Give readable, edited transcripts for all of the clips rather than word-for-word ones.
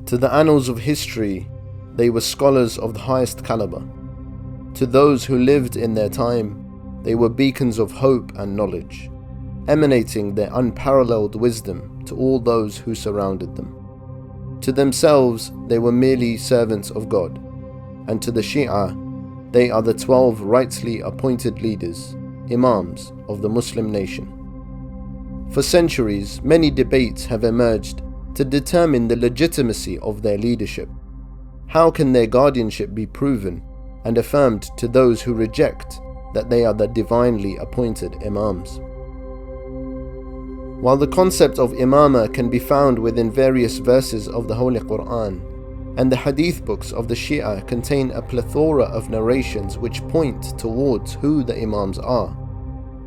To the annals of history, they were scholars of the highest caliber. To those who lived in their time, they were beacons of hope and knowledge, emanating their unparalleled wisdom to all those who surrounded them. To themselves, they were merely servants of God, and to the Shi'a, they are the 12 rightly appointed leaders, Imams of the Muslim nation. For centuries, many debates have emerged to determine the legitimacy of their leadership. How can their guardianship be proven and affirmed to those who reject that they are the divinely appointed Imams? While the concept of imama can be found within various verses of the Holy Quran, and the Hadith books of the Shi'a contain a plethora of narrations which point towards who the Imams are,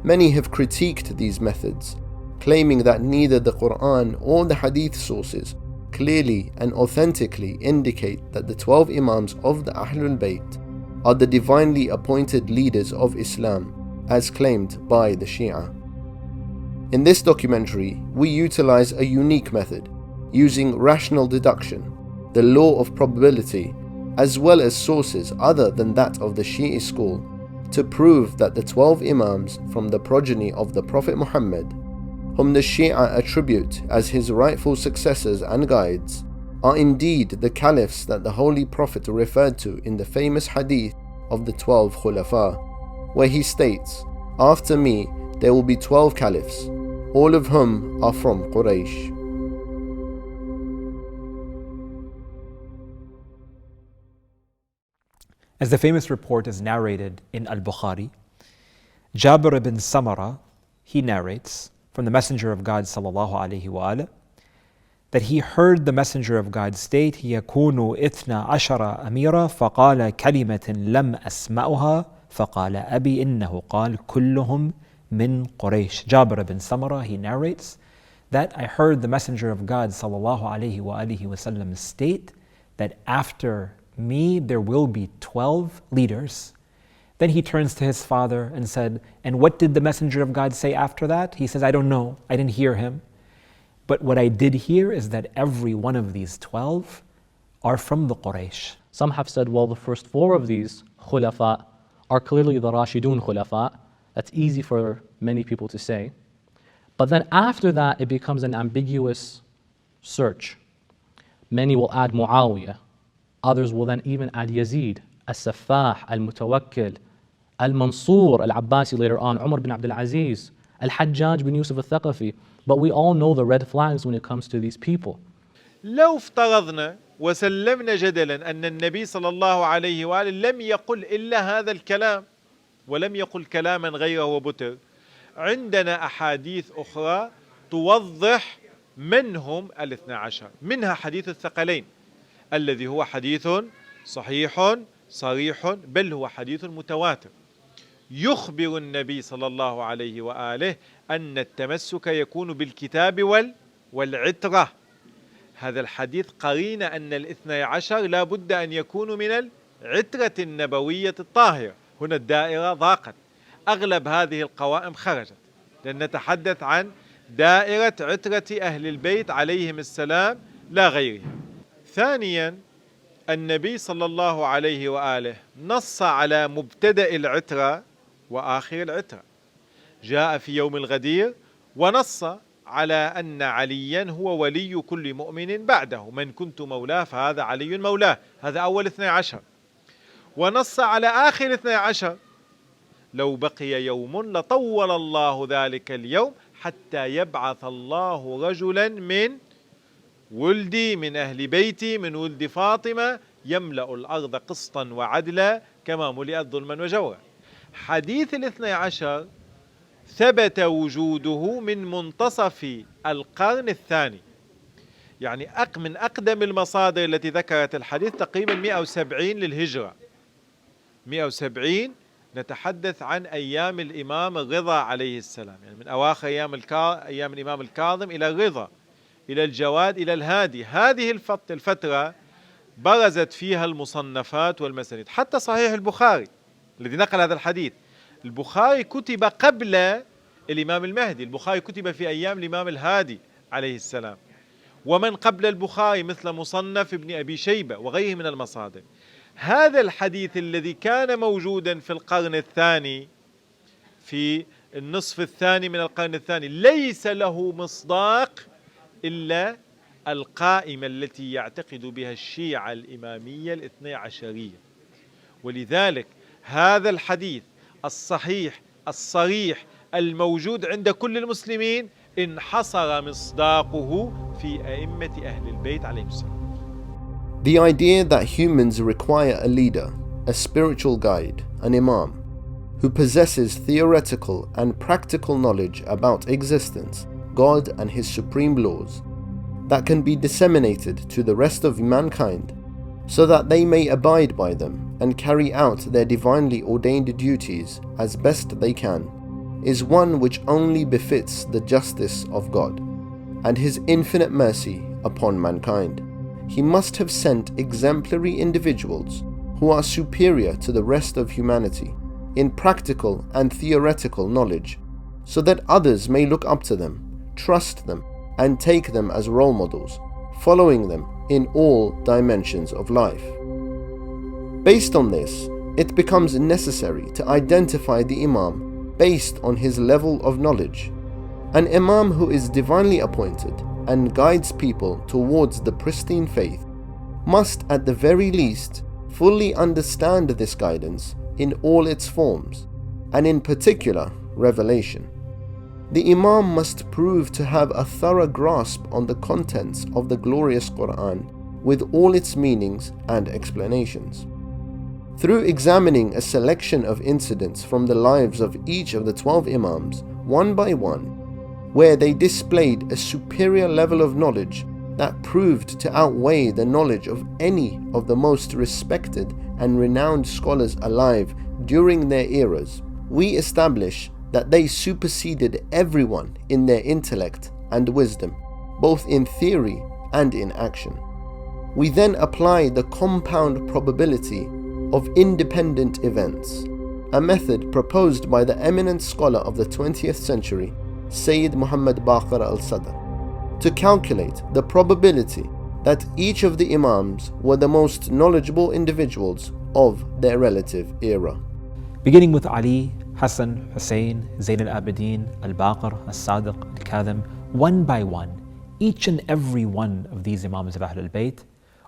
many have critiqued these methods, claiming that neither the Quran or the Hadith sources clearly and authentically indicate that the 12 Imams of the Ahlulbayt are the divinely appointed leaders of Islam, as claimed by the Shi'a. In this documentary, we utilize a unique method, using rational deduction, the law of probability, as well as sources other than that of the Shi'i school, to prove that the 12 Imams from the progeny of the Prophet Mohammed, whom the Shi'a attribute as his rightful successors and guides, are indeed the Caliphs that the Holy Prophet referred to in the famous Hadith of the 12 Khulafa, where he states, "After me there will be 12 Caliphs, all of whom are from Quraysh." As the famous report is narrated in Al-Bukhari, Jabir ibn Samara, he narrates from the Messenger of God sallallahu alaihi wasallam that he heard the Messenger of God state, يَكُونُ إِثْنَا عَشَرَ أَمِيرًا فَقَالَ كَلِمَةٍ لَمْ أَسْمَعُهَا فَقَالَ أَبِي إِنَّهُ قَالَ كُلُّهُمْ مِنْ قُرَيْشٍ. Jabir ibn Samara, he narrates that I heard the Messenger of God sallallahu alaihi wasallam state that after me there will be 12 leaders. Then he turns to his father and said, "And what did the Messenger of God say after that?" He says, "I don't know, I didn't hear him. But what I did hear is that every one of these 12 are from the Quraysh." Some have said, well, the first 4 of these khulafa are clearly the Rashidun khulafa. That's easy for many people to say. But then after that, it becomes an ambiguous search. Many will add Muawiyah. Others will then even add Yazid, As-Saffah, Al-Mutawakkil, Al-Mansur, Al-Abbasi later on, Umar bin Abdul Aziz, Al-Hajjaj bin Yusuf al-Thaqafi. But we all know the red flags when it comes to these people. لو افترضنا وسلمنا جدلا أن النبي صلى الله عليه وآله لم يقل إلا هذا الكلام ولم يقل كلاما غيره وبتر، عندنا أحاديث أخرى توضح من هم الاثنى عشر، منها حديث الثقلين الذي هو حديث صحيح صريح، بل هو حديث متواتر يخبر النبي صلى الله عليه وآله أن التمسك يكون بالكتاب والعترة. هذا الحديث قرين أن الاثنى عشر لا بد أن يكونوا من العترة النبوية الطاهرة. هنا الدائرة ضاقت، أغلب هذه القوائم خرجت، لأن نتحدث عن دائرة عترة أهل البيت عليهم السلام لا غيرها. ثانيا، النبي صلى الله عليه وآله نص على مبتدأ العترة وآخر العترة. جاء في يوم الغدير ونص على أن عليا هو ولي كل مؤمن بعده، من كنت مولاه فهذا علي مولاه، هذا أول 12. ونص على آخر 12، لو بقي يوم لطول الله ذلك اليوم حتى يبعث الله رجلا من ولدي من أهل بيتي من ولد فاطمة يملأ الأرض قسطا وعدلا كما ملئت ظلما وجورا. حديث 12 ثبت وجوده من منتصف القرن الثاني، يعني من أقدم المصادر التي ذكرت الحديث تقريبا 170 للهجرة. 170 نتحدث عن أيام الإمام الرضا عليه السلام، يعني من أواخر أيام الإمام الكاظم إلى الرضا إلى الجواد إلى الهادي. هذه الفترة برزت فيها المصنفات والمسانيد، حتى صحيح البخاري الذي نقل هذا الحديث. البخاري كتب قبل الإمام المهدي، البخاري كتب في أيام الإمام الهادي عليه السلام، ومن قبل البخاري مثل مصنف ابن أبي شيبة وغيره من المصادر. هذا الحديث الذي كان موجودا في القرن الثاني، في النصف الثاني من القرن الثاني، ليس له مصداق إلا القائمة التي يعتقد بها الشيعة الإمامية الاثني عشرية. ولذلك هذا الحديث الصحيح الصريح الموجود عند كل المسلمين انحصر مصداقه في أئمة أهل البيت عليهم السلام. The idea that humans require a leader, a spiritual guide, an Imam, who possesses theoretical and practical knowledge about existence, God and His supreme laws, that can be disseminated to the rest of mankind, so that they may abide by them and carry out their divinely ordained duties as best they can, is one which only befits the justice of God and His infinite mercy upon mankind. He must have sent exemplary individuals who are superior to the rest of humanity in practical and theoretical knowledge, so that others may look up to them, trust them, and take them as role models, following them in all dimensions of life. Based on this, it becomes necessary to identify the Imam based on his level of knowledge. An Imam who is divinely appointed and guides people towards the pristine faith must at the very least fully understand this guidance in all its forms, and in particular revelation. The Imam must prove to have a thorough grasp on the contents of the glorious Quran with all its meanings and explanations. Through examining a selection of incidents from the lives of each of the 12 Imams one by one, where they displayed a superior level of knowledge that proved to outweigh the knowledge of any of the most respected and renowned scholars alive during their eras, we establish that they superseded everyone in their intellect and wisdom, both in theory and in action. We then apply the compound probability of independent events, a method proposed by the eminent scholar of the 20th century, Sayyid Mohammed Baqir al-Sadr, to calculate the probability that each of the Imams were the most knowledgeable individuals of their relative era. Beginning with Ali, Hassan, Hussein, Zayn al-Abidin, al-Baqir, al-Sadiq, al-Kadhim, one by one, each and every one of these Imams of Ahlulbayt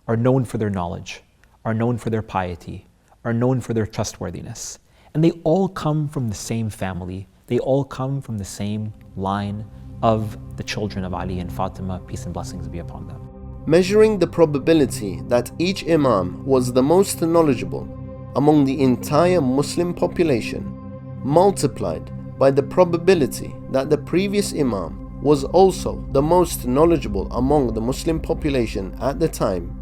are known for their knowledge, are known for their piety, are known for their trustworthiness. And they all come from the same family. They all come from the same line of the children of Ali and Fatima, peace and blessings be upon them. Measuring the probability that each Imam was the most knowledgeable among the entire Muslim population, multiplied by the probability that the previous Imam was also the most knowledgeable among the Muslim population at the time,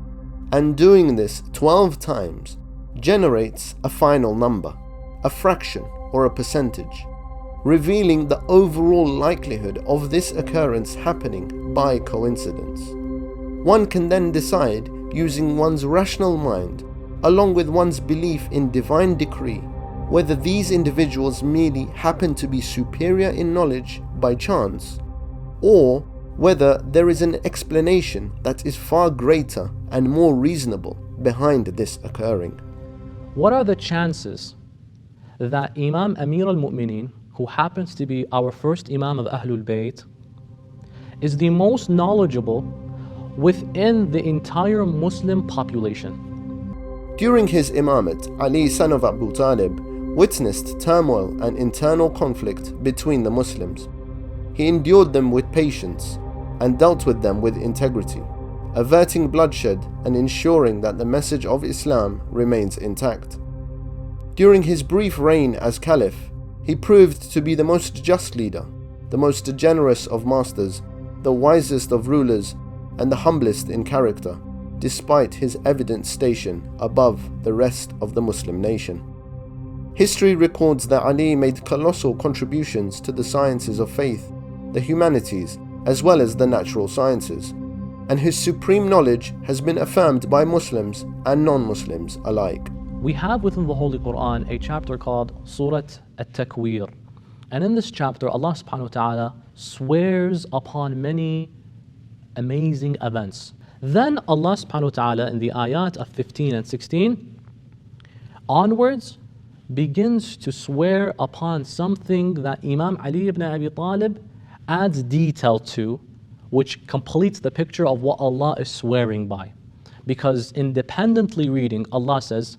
and doing this 12 times, generates a final number, a fraction or a percentage, revealing the overall likelihood of this occurrence happening by coincidence. One can then decide, using one's rational mind, along with one's belief in divine decree, whether these individuals merely happen to be superior in knowledge by chance, or whether there is an explanation that is far greater and more reasonable behind this occurring. What are the chances that Imam Amir al-Mu'mineen, who happens to be our first Imam of Ahlul Bayt, is the most knowledgeable within the entire Muslim population? During his imamate, Ali, son of Abu Talib, witnessed turmoil and internal conflict between the Muslims. He endured them with patience and dealt with them with integrity, averting bloodshed and ensuring that the message of Islam remains intact. During his brief reign as Caliph, he proved to be the most just leader, the most generous of masters, the wisest of rulers, and the humblest in character, despite his evident station above the rest of the Muslim nation. History records that Ali made colossal contributions to the sciences of faith, the humanities, as well as the natural sciences, and his supreme knowledge has been affirmed by Muslims and non-Muslims alike. We have within the Holy Quran a chapter called Surah At-Takwir. And in this chapter, Allah subhanahu wa ta'ala swears upon many amazing events. Then Allah subhanahu wa ta'ala in the ayat of 15 and 16 onwards begins to swear upon something that Imam Ali ibn Abi Talib adds detail to, which completes the picture of what Allah is swearing by. Because independently reading, Allah says,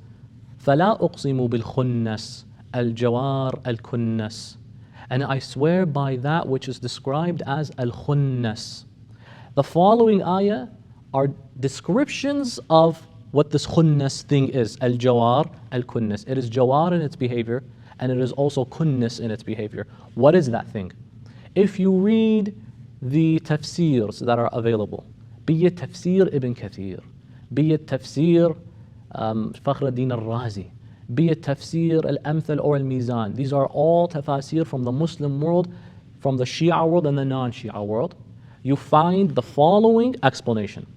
فَلَا أُقْسِمُ بِالْخُنَّسِ الْجَوَارِ الْكُنَّسِ, and I swear by that which is described as al-khunnas. The following ayah are descriptions of what this khunnas thing is, al-jawar, al-kunnas. It is jawar in its behavior, and it is also kunnas in its behavior. What is that thing? If you read the tafsirs that are available, be it tafsir Ibn Kathir, be it tafsir Fakhr ad-Din al-Razi, be it tafsir al-Amthal or al-Mizan, these are all tafsir from the Muslim world, from the Shia world and the non-Shia world, you find the following explanation.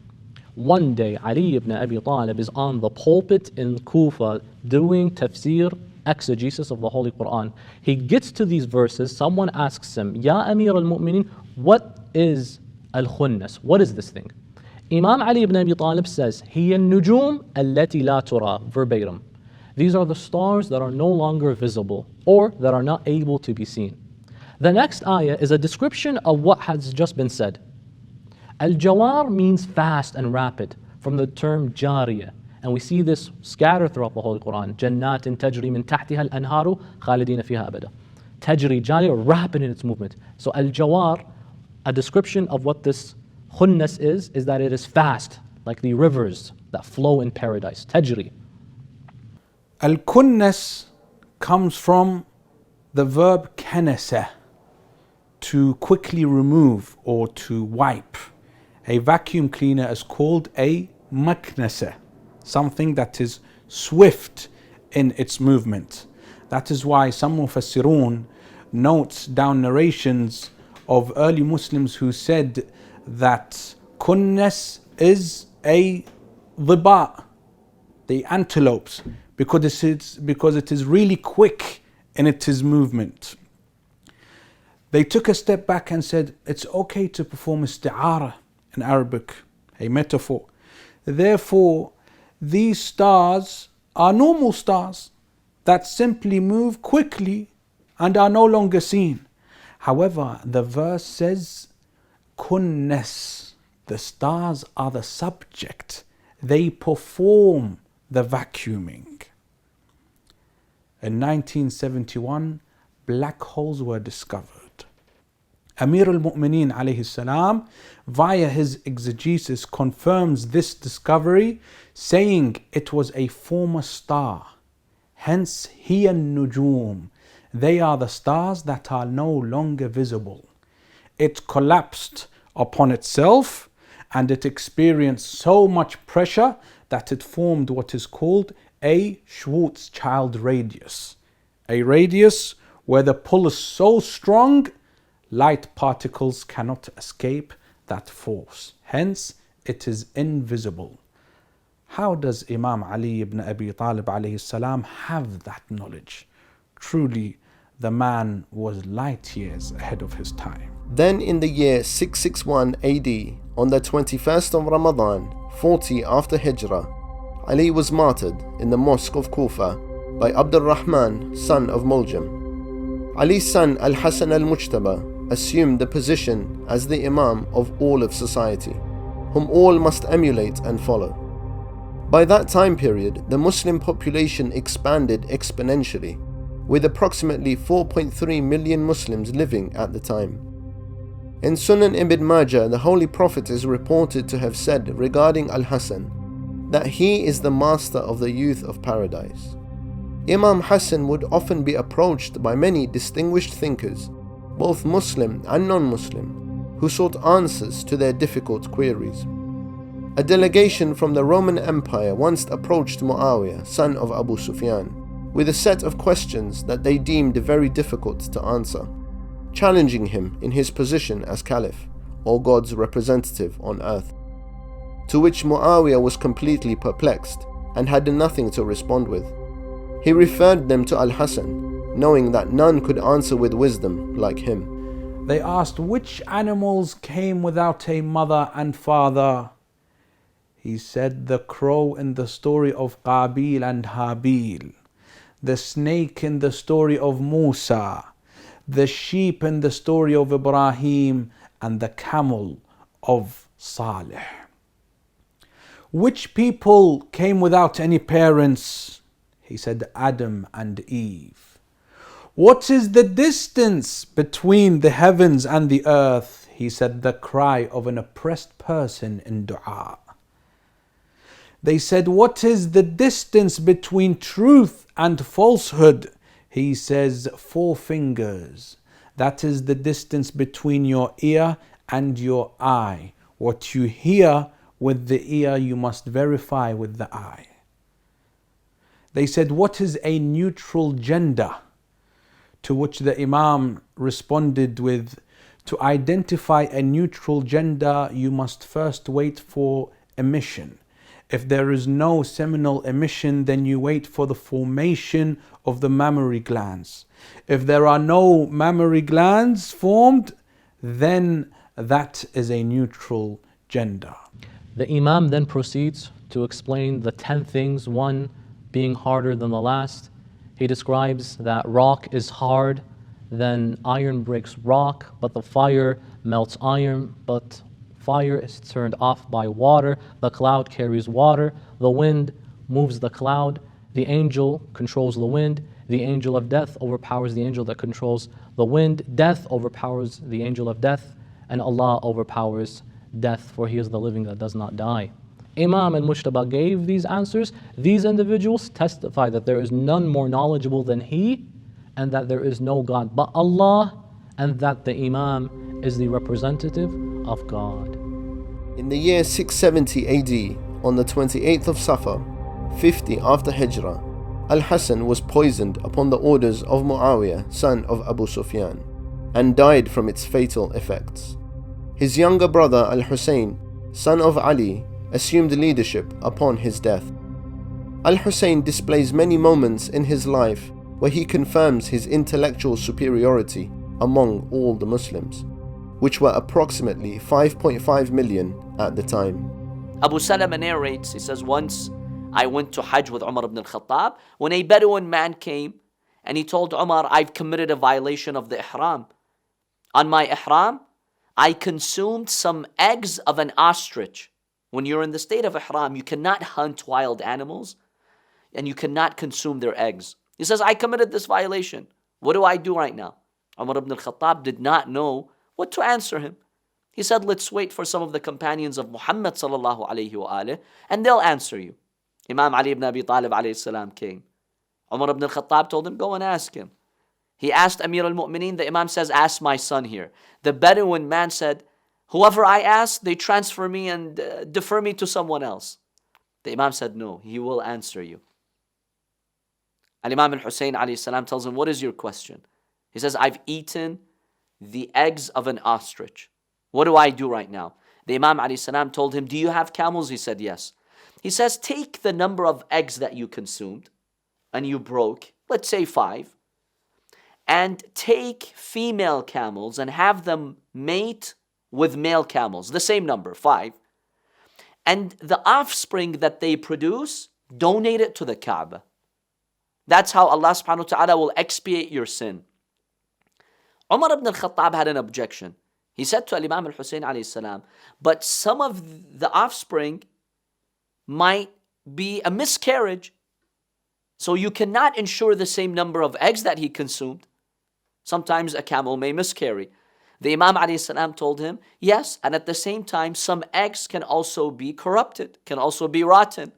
One day, Ali ibn Abi Talib is on the pulpit in Kufa doing tafsir, exegesis of the Holy Quran. He gets to these verses, someone asks him, Ya Amir al-Mu'minin, what is al-khunnas? What is this thing? Imam Ali ibn Abi Talib says, هي النجوم التي لا ترى, verbatim. These are the stars that are no longer visible or that are not able to be seen. The next ayah is a description of what has just been said. Al-Jawar means fast and rapid, from the term Jariya. And we see this scattered throughout the Holy Quran. Jannatin tajri min tahtiha al-anharu khalidina fiha abada. Tajri, Jariya, rapid in its movement. So Al-Jawar, a description of what this khunnas is that it is fast, like the rivers that flow in paradise. Tajri. Al-kunnas comes from the verb kanasa, to quickly remove or to wipe. A vacuum cleaner is called a maknasa, something that is swift in its movement. That is why some mufassirun notes down narrations of early Muslims who said that kunnas is a dhiba, the antelopes, because it is really quick in its movement. They took a step back and said, it's okay to perform isti'ara in Arabic, a metaphor. Therefore, these stars are normal stars that simply move quickly and are no longer seen. However, the verse says, kunnas, the stars are the subject. They perform the vacuuming. In 1971, black holes were discovered. Amir al-Mu'mineen alayhi salam, via his exegesis, confirms this discovery, saying it was a former star. Hence, hiya nujum. They are the stars that are no longer visible. It collapsed upon itself and it experienced so much pressure that it formed what is called a Schwarzschild radius. A radius where the pull is so strong, light particles cannot escape that force. Hence, it is invisible. How does Imam Ali ibn Abi Talib alayhi salam have that knowledge? Truly, the man was light years ahead of his time. Then in the year 661 AD, on the 21st of Ramadan, 40 after Hijrah, Ali was martyred in the mosque of Kufa by Abdul Rahman, son of Muljam. Ali's son Al-Hasan al-Mujtaba assumed the position as the Imam of all of society, whom all must emulate and follow. By that time period, the Muslim population expanded exponentially, with approximately 4.3 million Muslims living at the time. In Sunan Ibn Majah, the Holy Prophet is reported to have said regarding Al-Hasan that he is the master of the youth of paradise. Imam Hassan would often be approached by many distinguished thinkers, both Muslim and non-Muslim, who sought answers to their difficult queries. A delegation from the Roman Empire once approached Muawiyah, son of Abu Sufyan, with a set of questions that they deemed very difficult to answer, challenging him in his position as Caliph, or God's representative on earth. To which Muawiyah was completely perplexed and had nothing to respond with. He referred them to Al-Hasan, knowing that none could answer with wisdom like him. They asked, which animals came without a mother and father? He said, the crow in the story of Qabil and Habil, the snake in the story of Musa, the sheep in the story of Ibrahim, and the camel of Salih. Which people came without any parents? He said, Adam and Eve. What is the distance between the heavens and the earth? He said, the cry of an oppressed person in dua. They said, what is the distance between truth and falsehood? He says, 4 fingers. That is the distance between your ear and your eye. What you hear with the ear, you must verify with the eye. They said, what is a neutral gender? To which the Imam responded with, to identify a neutral gender, you must first wait for emission. If there is no seminal emission, then you wait for the formation of the mammary glands. If there are no mammary glands formed, then that is a neutral gender. The Imam then proceeds to explain the 10 things, one being harder than the last. He describes that rock is hard, then iron breaks rock, but the fire melts iron, but fire is turned off by water, the cloud carries water, the wind moves the cloud, the angel controls the wind, the angel of death overpowers the angel that controls the wind, death overpowers the angel of death, and Allah overpowers death, for He is the living that does not die. Imam and Mujtaba gave these answers. These individuals testify that there is none more knowledgeable than he, and that there is no God but Allah, and that the Imam is the representative of God. In the year 670 AD, on the 28th of Safar, 50 after Hijrah, Al-Hassan was poisoned upon the orders of Muawiyah, son of Abu Sufyan, and died from its fatal effects. His younger brother Al-Hussein, son of Ali, assumed leadership upon his death. Al-Hussein displays many moments in his life where he confirms his intellectual superiority among all the Muslims, which were approximately 5.5 million at the time. Abu Salama narrates, he says, once I went to Hajj with Umar ibn al-Khattab when a Bedouin man came and he told Umar, I've committed a violation of the Ihram. On my Ihram, I consumed some eggs of an ostrich. When you're in the state of Ihram, you cannot hunt wild animals and you cannot consume their eggs. He says, I committed this violation. What do I do right now? Umar ibn al-Khattab did not know what to answer him. He said, let's wait for some of the companions of Muhammad sallallahu alayhi wa alihi, and they'll answer you. Imam Ali ibn Abi Talib alayhi salam came. Umar ibn al-Khattab told him, go and ask him. He asked Amir al-Mu'mineen, the Imam says, ask my son here. The Bedouin man said, whoever I ask, they transfer me and defer me to someone else. The Imam said, no, he will answer you. Al-Imam al-Hussein alayhi salam tells him, what is your question? He says, I've eaten the eggs of an ostrich. What do I do right now? The Imam alayhi salam told him, do you have camels? He said, yes. He says, take the number of eggs that you consumed and you broke, let's say 5, and take female camels and have them mate with male camels, the same number, 5. And the offspring that they produce, donate it to the Kaaba. That's how Allah subhanahu wa ta'ala will expiate your sin. Umar ibn al-Khattab had an objection. He said to Imam al-Hussein alayhi salam, but some of the offspring might be a miscarriage. So you cannot ensure the same number of eggs that he consumed. Sometimes a camel may miscarry. The Imam alayhi salam told him, yes, and at the same time, some eggs can also be corrupted, can also be rotten.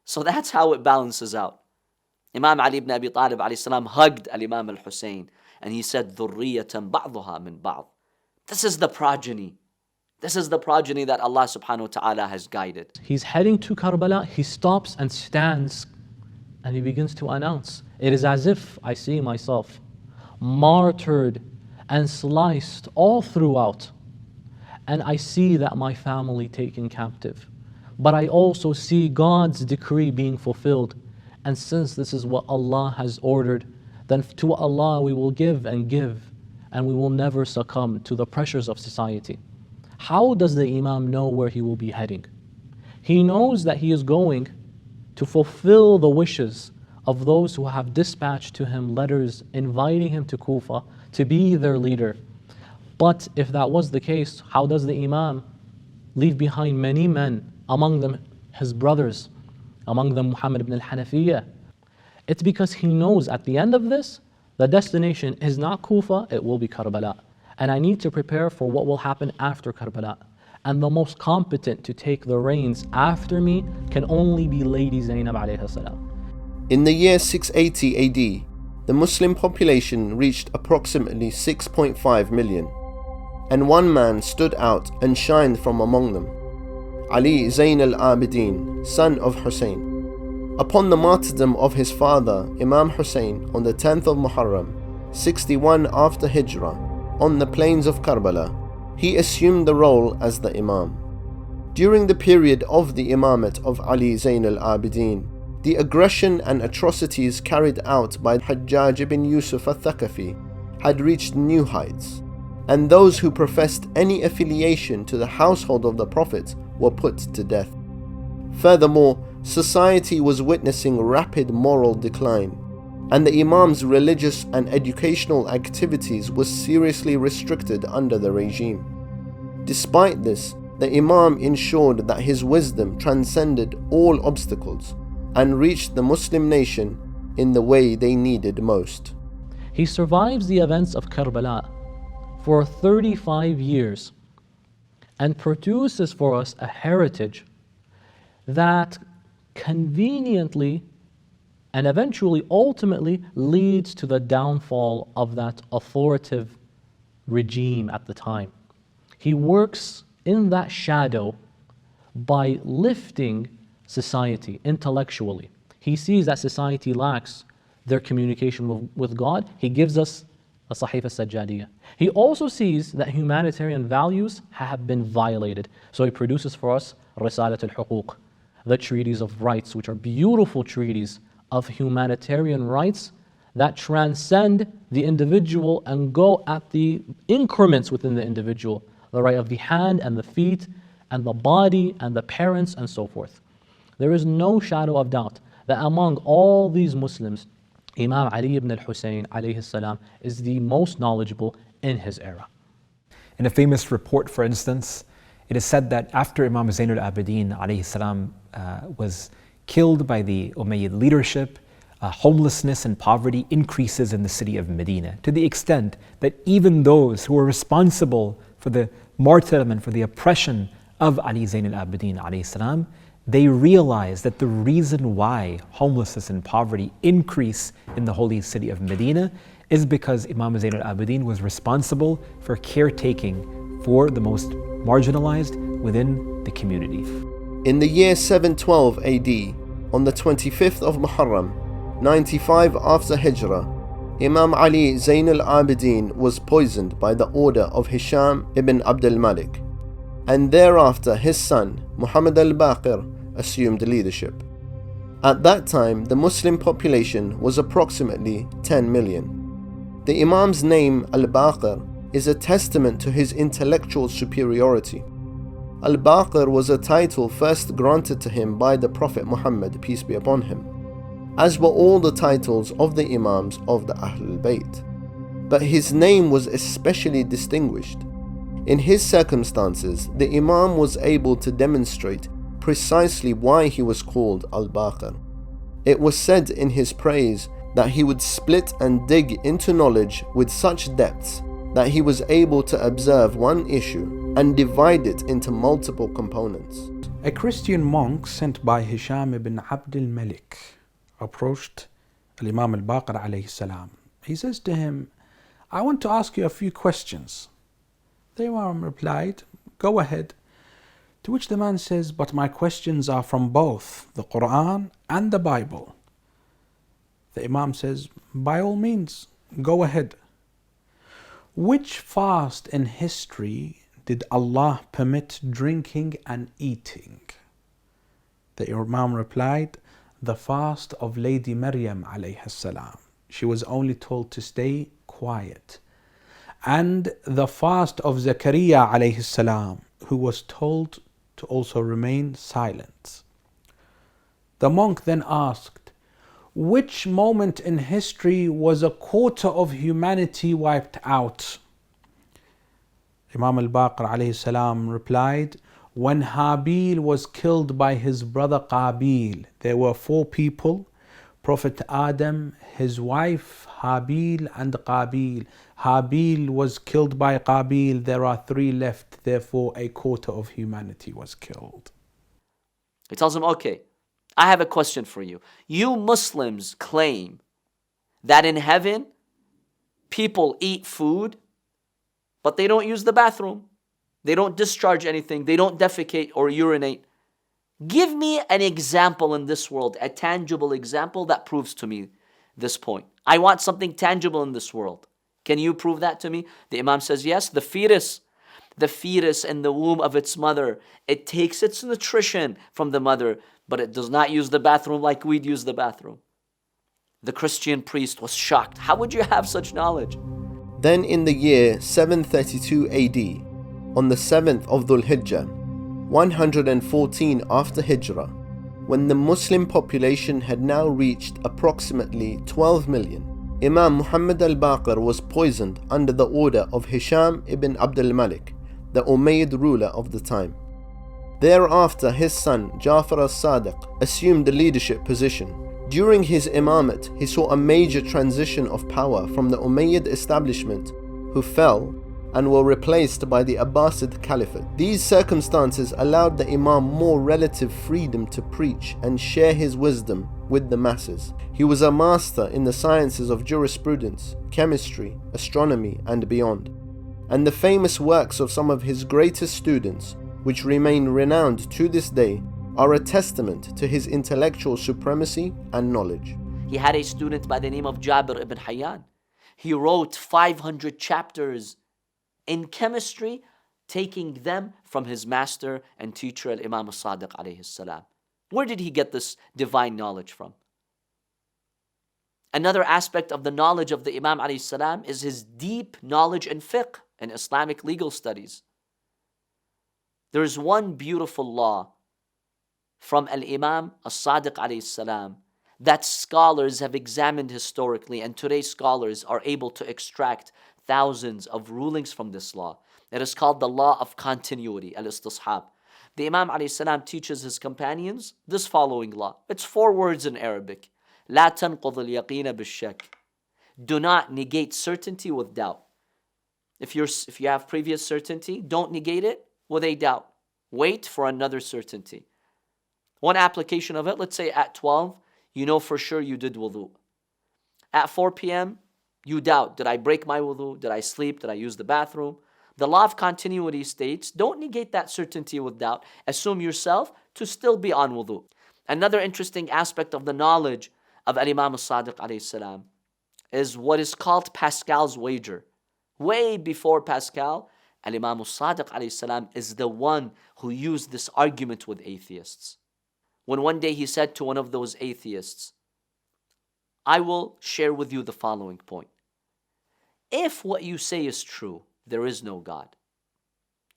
So that's how it balances out. Imam Ali ibn Abi Talib alayhi salam hugged al-Imam al-Hussein and he said, ذُرِّيَّةً بَعْضُهَا مِنْ بَعْضٍ. This is the progeny. This is the progeny that Allah subhanahu wa ta'ala has guided. He's heading to Karbala, he stops and stands and he begins to announce, it is as if I see myself martyred and sliced all throughout, and I see that my family taken captive. But I also see God's decree being fulfilled. And since this is what Allah has ordered, then to Allah we will give and give. and we will never succumb to the pressures of society. How does the Imam know where he will be heading? He knows that he is going to fulfill the wishes of those who have dispatched to him letters inviting him to Kufa to be their leader. But if that was the case, how does the Imam leave behind many men, among them his brothers, among them Mohammed ibn al-Hanafiyyah? It's because he knows at the end of this, the destination is not Kufa, it will be Karbala. And I need to prepare for what will happen after Karbala. And the most competent to take the reins after me can only be Lady Zainab alayhi salam. In the year 680 AD, the Muslim population reached approximately 6.5 million, and one man stood out and shined from among them, Ali Zain al-Abidin, son of Hussein. Upon the martyrdom of his father, Imam Hussein, on the 10th of Muharram, 61 after Hijrah, on the plains of Karbala, he assumed the role as the Imam. During the period of the Imamate of Ali Zain al-Abidin, the aggression and atrocities carried out by Hajjaj ibn Yusuf al-Thaqafi had reached new heights, and those who professed any affiliation to the household of the Prophet were put to death. Furthermore, society was witnessing rapid moral decline, and the Imam's religious and educational activities were seriously restricted under the regime. Despite this, the Imam ensured that his wisdom transcended all obstacles and reached the Muslim nation in the way they needed most. He survives the events of Karbala for 35 years and produces for us a heritage that conveniently and eventually, ultimately, leads to the downfall of that authoritative regime at the time. He works in that shadow by lifting society intellectually. He sees that society lacks their communication with God. He gives us a Sahifa Sajjadiyah. He also sees that humanitarian values have been violated. So he produces for us Risalat al-Huquq, the treaties of rights, which are beautiful treaties of humanitarian rights that transcend the individual and go at the increments within the individual, the right of the hand and the feet and the body and the parents and so forth. There is no shadow of doubt that among all these Muslims, Imam Ali ibn al-Hussein alayhi salam is the most knowledgeable in his era. In a famous report, for instance, it is said that after Imam Zain al-Abidin alayhi salam was killed by the Umayyad leadership, homelessness and poverty increases in the city of Medina, to the extent that even those who were responsible for the martyrdom and for the oppression of Ali Zain al-Abidin alayhi salam, they realize that the reason why homelessness and poverty increase in the holy city of Medina is because Imam Zain al-Abidin was responsible for caretaking for the most marginalized within the community. In the year 712 AD, on the 25th of Muharram, 95 after Hijrah, Imam Ali Zain al-Abidin was poisoned by the order of Hisham ibn Abdul Malik, and thereafter his son, Muhammad al-Baqir, assumed leadership. At that time, the Muslim population was approximately 10 million. The Imam's name, al-Baqir, is a testament to his intellectual superiority. Al-Baqir was a title first granted to him by the Prophet Muhammad, peace be upon him, as were all the titles of the Imams of the Ahlulbayt. But his name was especially distinguished. In his circumstances, the Imam was able to demonstrate precisely why he was called Al-Baqir. It was said in his praise that he would split and dig into knowledge with such depths that he was able to observe one issue and divide it into multiple components. A Christian monk sent by Hisham ibn Abdul Malik approached Imam al-Baqir alayhi salam. He says to him, "I want to ask you a few questions." The Imam replied, "Go ahead." To which the man says, "But my questions are from both the Quran and the Bible." The Imam says, "By all means, go ahead." Which fast in history did Allah permit drinking and eating? The Imam replied, "The fast of Lady Maryam alayhi salam. She was only told to stay quiet. and the fast of Zakaria alayhi salam, who was told to also remain silent. The monk then asked, which moment in history was a quarter of humanity wiped out? Imam al-Baqir alayhi salam replied, when Habil was killed by his brother Qabil, there were 4 people, Prophet Adam, his wife Habil, and Qabil. Habil was killed by Qabil, there are 3 left, therefore a quarter of humanity was killed. He tells him, okay, I have a question for you. You Muslims claim that in heaven, people eat food, but they don't use the bathroom. They don't discharge anything. They don't defecate or urinate. Give me an example in this world, a tangible example that proves to me this point. I want something tangible in this world. Can you prove that to me? The Imam says, yes, the fetus in the womb of its mother, it takes its nutrition from the mother, but it does not use the bathroom like we'd use the bathroom. The Christian priest was shocked. How would you have such knowledge? Then in the year 732 AD, on the 7th of Dhul Hijjah, 114 after Hijrah, when the Muslim population had now reached approximately 12 million, Imam Muhammad al-Baqir was poisoned under the order of Hisham ibn Abdul Malik, the Umayyad ruler of the time. Thereafter his son Ja'far al-Sadiq assumed the leadership position. During his imamate, he saw a major transition of power from the Umayyad establishment, who fell and were replaced by the Abbasid Caliphate. These circumstances allowed the Imam more relative freedom to preach and share his wisdom with the masses. He was a master in the sciences of jurisprudence, chemistry, astronomy, and beyond. And the famous works of some of his greatest students, which remain renowned to this day, are a testament to his intellectual supremacy and knowledge. He had a student by the name of Jabir ibn Hayyan. He wrote 500 chapters in chemistry, taking them from his master and teacher, Imam al-Sadiq alayhi salam. Where did he get this divine knowledge from? Another aspect of the knowledge of the Imam alayhi salam is his deep knowledge in fiqh and Islamic legal studies. There is one beautiful law from Al-Imam al-Sadiq alayhi salam that scholars have examined historically, and today's scholars are able to extract thousands of rulings from this law. It is called the law of continuity, al-istishab. The Imam alayhi salam teaches his companions this following law. It's 4 words in Arabic. لا تنقض اليقين بالشك. Do not negate certainty with doubt. If you have previous certainty, don't negate it with a doubt. Wait for another certainty. One application of it, let's say at 12, you know for sure you did wudu. At 4 p.m., you doubt, did I break my wudu? Did I sleep? Did I use the bathroom? The law of continuity states, don't negate that certainty with doubt. Assume yourself to still be on wudu. Another interesting aspect of the knowledge of Imam al-Sadiq alayhi salam is what is called Pascal's wager. Way before Pascal, Imam al-Sadiq alayhi salam is the one who used this argument with atheists. When one day he said to one of those atheists, I will share with you the following point. If what you say is true, there is no God.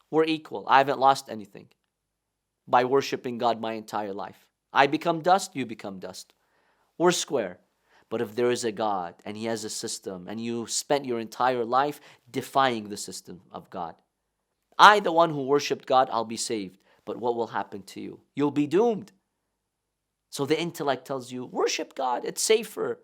We're equal. I haven't lost anything by worshiping God my entire life. I become dust, you become dust. We're square. But if there is a God and He has a system and you spent your entire life defying the system of God, I, the one who worshipped God, I'll be saved. But what will happen to you? You'll be doomed. So the intellect tells you, worship God, it's safer.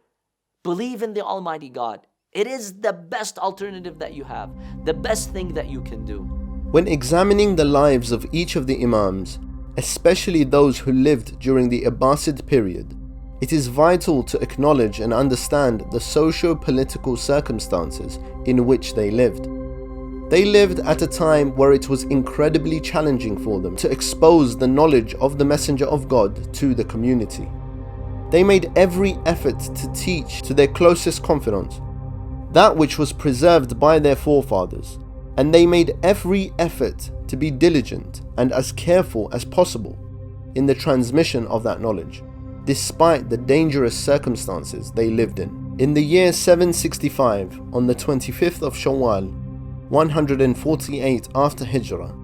Believe in the Almighty God. It is the best alternative that you have, the best thing that you can do. When examining the lives of each of the Imams, especially those who lived during the Abbasid period, it is vital to acknowledge and understand the socio-political circumstances in which they lived. They lived at a time where it was incredibly challenging for them to expose the knowledge of the Messenger of God to the community. They made every effort to teach to their closest confidants that which was preserved by their forefathers, and they made every effort to be diligent and as careful as possible in the transmission of that knowledge, despite the dangerous circumstances they lived in. In the year 765, on the 25th of Shawwal, 148 after Hijrah,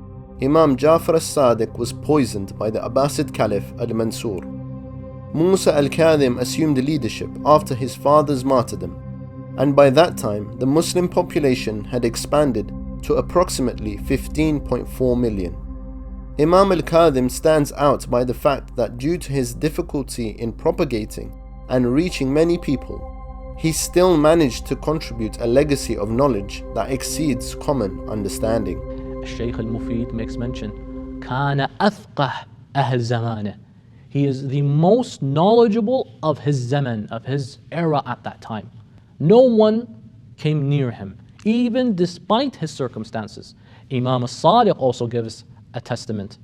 Imam Jafar as-Sadiq was poisoned by the Abbasid Caliph al-Mansur. Musa al-Kadhim assumed leadership after his father's martyrdom, and by that time the Muslim population had expanded to approximately 15.4 million. Imam al-Kadhim stands out by the fact that due to his difficulty in propagating and reaching many people, he still managed to contribute a legacy of knowledge that exceeds common understanding. Shaykh al-Mufid makes mention, كان أفقه أهل زمانه. He is the most knowledgeable of his zaman, of his era at that time. No one came near him, even despite his circumstances. Imam al-Sadiq also gives a testament